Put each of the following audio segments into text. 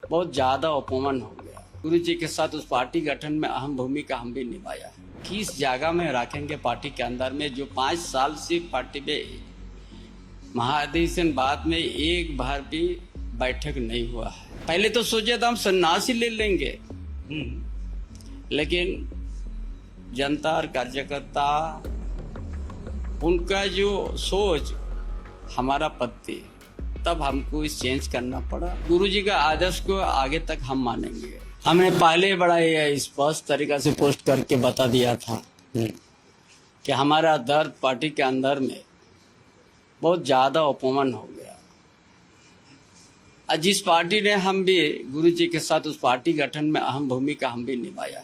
बहुत ज़्यादा अपमान हो गया। गुरु जी के साथ उस पार्टी गठन में अहम भूमिका हम भी निभाया है। किस जगह में रखेंगे पार्टी के अंदर में, जो 5 साल से पार्टी में महाधिवेशन बाद में एक बार भी बैठक नहीं हुआ है। पहले तो सोचे था हम सन्यासी ले लेंगे, लेकिन जनता और कार्यकर्ता उनका जो सोच हमारा पत्ती, तब हमको इस चेंज करना पड़ा। गुरुजी का आदर्श को आगे तक हम मानेंगे। हमने पहले बड़ा स्पष्ट तरीका से पोस्ट करके बता दिया था कि हमारा दर्द पार्टी के अंदर में बहुत ज़्यादा अपमान हो गया। और जिस पार्टी ने हम भी गुरुजी के साथ उस पार्टी गठन में अहम भूमिका हम भी निभाया।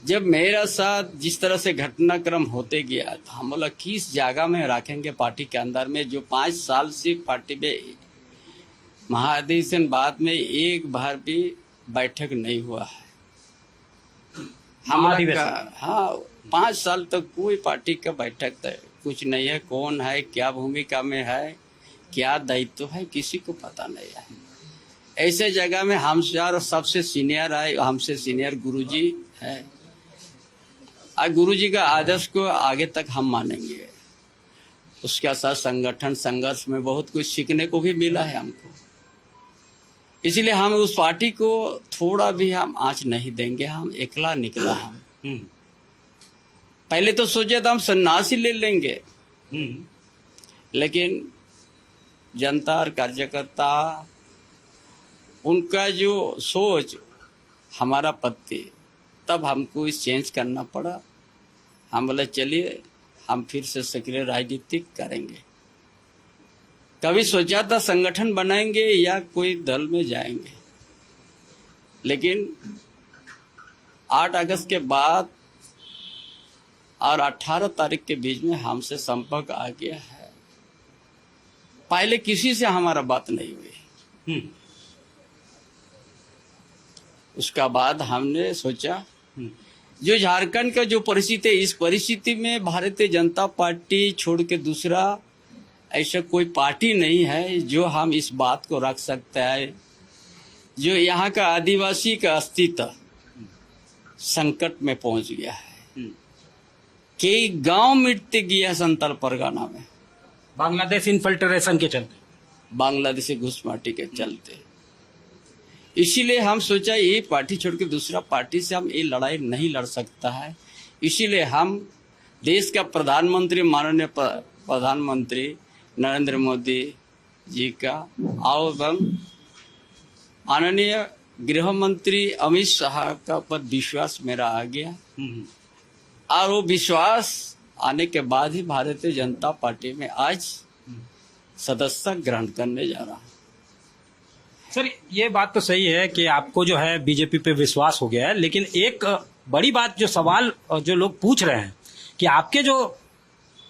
जब मेरा साथ जिस तरह से घटनाक्रम होते गया तो हम बोला किस जगह में रखेंगे पार्टी के अंदर में, जो 5 साल से पार्टी में महाधिवेशन बाद में एक बार भी बैठक नहीं हुआ है। हाँ, 5 साल तक कोई पार्टी का बैठक कुछ नहीं है। कौन है, क्या भूमिका में है, क्या दायित्व है, किसी को पता नहीं है। ऐसे जगह में हमसे और सबसे सीनियर है, हमसे सीनियर गुरुजी है। और गुरुजी का आदर्श को आगे तक हम मानेंगे। उसके साथ संगठन संघर्ष में बहुत कुछ सीखने को भी मिला है हमको। इसलिए हम उस पार्टी को थोड़ा भी हम आँच नहीं देंगे। हम एकला निकला हम। पहले तो सोचे था हम सन्यासी ले लेंगे, लेकिन जनता और कार्यकर्ता उनका जो सोच हमारा पत्ती, तब हमको इस चेंज करना पड़ा। हम बोले चलिए हम फिर से सक्रिय राजनीति करेंगे। कभी सोचा था संगठन बनाएंगे या कोई दल में जाएंगे, लेकिन 8 अगस्त के बाद और 18 तारीख के बीच में हमसे संपर्क आ गया है। पहले किसी से हमारा बात नहीं हुई। उसका बाद हमने सोचा जो झारखंड का जो परिस्थिति है, इस परिस्थिति में भारतीय जनता पार्टी छोड़ के दूसरा ऐसा कोई पार्टी नहीं है जो हम इस बात को रख सकता है, जो यहाँ का आदिवासी का अस्तित्व संकट में पहुंच गया है। कई गांव मिटते गया संताल परगना में, बांग्लादेश इन्फिल्ट्रेशन के चलते, बांग्लादेशी घुसमाटी के चलते। इसीलिए हम सोचा ये पार्टी छोड़ के दूसरा पार्टी से हम ये लड़ाई नहीं लड़ सकता है। इसीलिए हम देश का प्रधानमंत्री, माननीय प्रधानमंत्री नरेंद्र मोदी जी का एवं माननीय गृह मंत्री अमित शाह का पर विश्वास मेरा आ गया। और वो विश्वास आने के बाद ही भारतीय जनता पार्टी में आज सदस्यता ग्रहण करने जा रहा है। सर, ये बात तो सही है कि आपको जो है बीजेपी पे विश्वास हो गया है, लेकिन एक बड़ी बात जो सवाल जो लोग पूछ रहे हैं कि आपके जो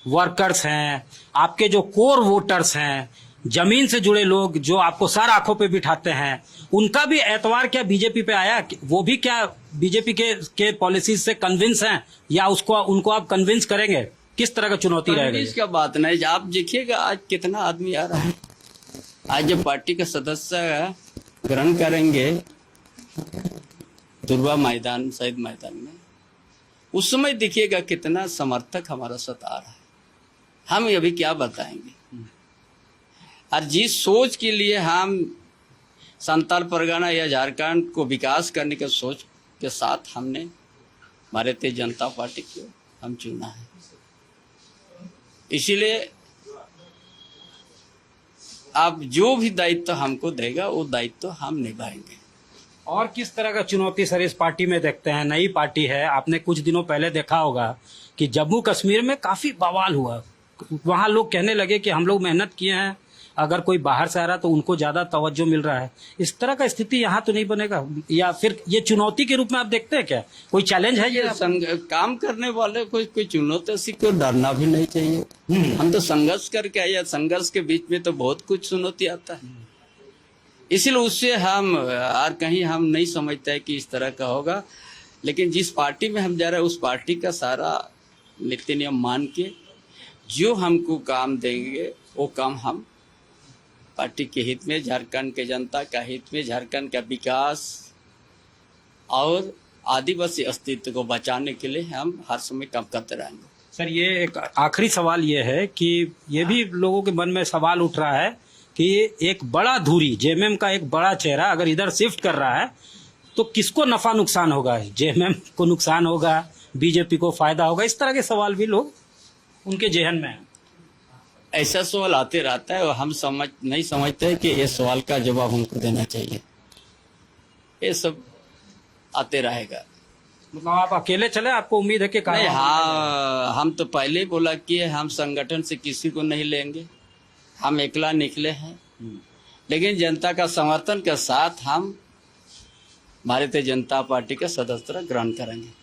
वर्कर्स हैं, आपके जो कोर वोटर्स हैं, जमीन से जुड़े लोग जो आपको सर आंखों पे बिठाते हैं, उनका भी एतवार क्या बीजेपी पे आया? वो भी क्या बीजेपी के पॉलिसीज से कन्विंस हैं या उनको आप कन्विंस करेंगे? किस तरह का चुनौती रहेगा? इसका बात नहीं, आप देखिएगा आज कितना आदमी आ रहा है। आज जब पार्टी का सदस्य ग्रहण करेंगे दुर्गा मैदान, शहीद मैदान में, उस समय देखिएगा कितना समर्थक हमारा साथ आ रहा है। हम अभी क्या बताएंगे? और जिस सोच के लिए हम संताल परगना या झारखंड को विकास करने के सोच के साथ हमने भारतीय जनता पार्टी को हम चुना है। इसीलिए आप जो भी दायित्व हमको देगा वो दायित्व हम निभाएंगे। और किस तरह का चुनौती सर इस पार्टी में देखते हैं? नई पार्टी है, आपने कुछ दिनों पहले देखा होगा कि जम्मू कश्मीर में काफी बवाल हुआ। वहां लोग कहने लगे कि हम लोग मेहनत किए हैं, अगर कोई बाहर से आ रहा तो उनको ज्यादा तवज्जो मिल रहा है। इस तरह का स्थिति यहाँ तो नहीं बनेगा? या फिर ये चुनौती के रूप में आप देखते हैं क्या? कोई चैलेंज है ये? काम करने वाले कोई चुनौती से कोई डरना भी नहीं चाहिए। हम तो संघर्ष करके आए, संघर्ष के बीच में तो बहुत कुछ चुनौती आता है। इसलिए उससे हम और कहीं हम नहीं समझते हैं कि इस तरह का होगा। लेकिन जिस पार्टी में हम जा रहे हैं उस पार्टी का सारा नीति नियम मान के जो हमको काम देंगे वो काम हम पार्टी के हित में, झारखंड के जनता का हित में, झारखंड का विकास और आदिवासी अस्तित्व को बचाने के लिए हम हर समय काम करते रहेंगे। सर, ये एक आखिरी सवाल ये है कि ये भी लोगों के मन में सवाल उठ रहा है कि एक बड़ा धुरी, जेएमएम का एक बड़ा चेहरा अगर इधर शिफ्ट कर रहा है तो किसको नफा नुकसान होगा? जेएमएम को नुकसान होगा, बीजेपी को फायदा होगा? इस तरह के सवाल भी लोग उनके जेहन में है। ऐसा सवाल आते रहता है और हम नहीं समझते कि ये सवाल का जवाब हमको देना चाहिए। ये सब आते रहेगा। मतलब आप अकेले चले, आपको उम्मीद है कि नहीं, हाँ, हम तो पहले ही बोला कि हम संगठन से किसी को नहीं लेंगे, हम अकेला निकले हैं, लेकिन जनता का समर्थन के साथ हम भारतीय जनता पार्टी का सदस्यता ग्रहण करेंगे।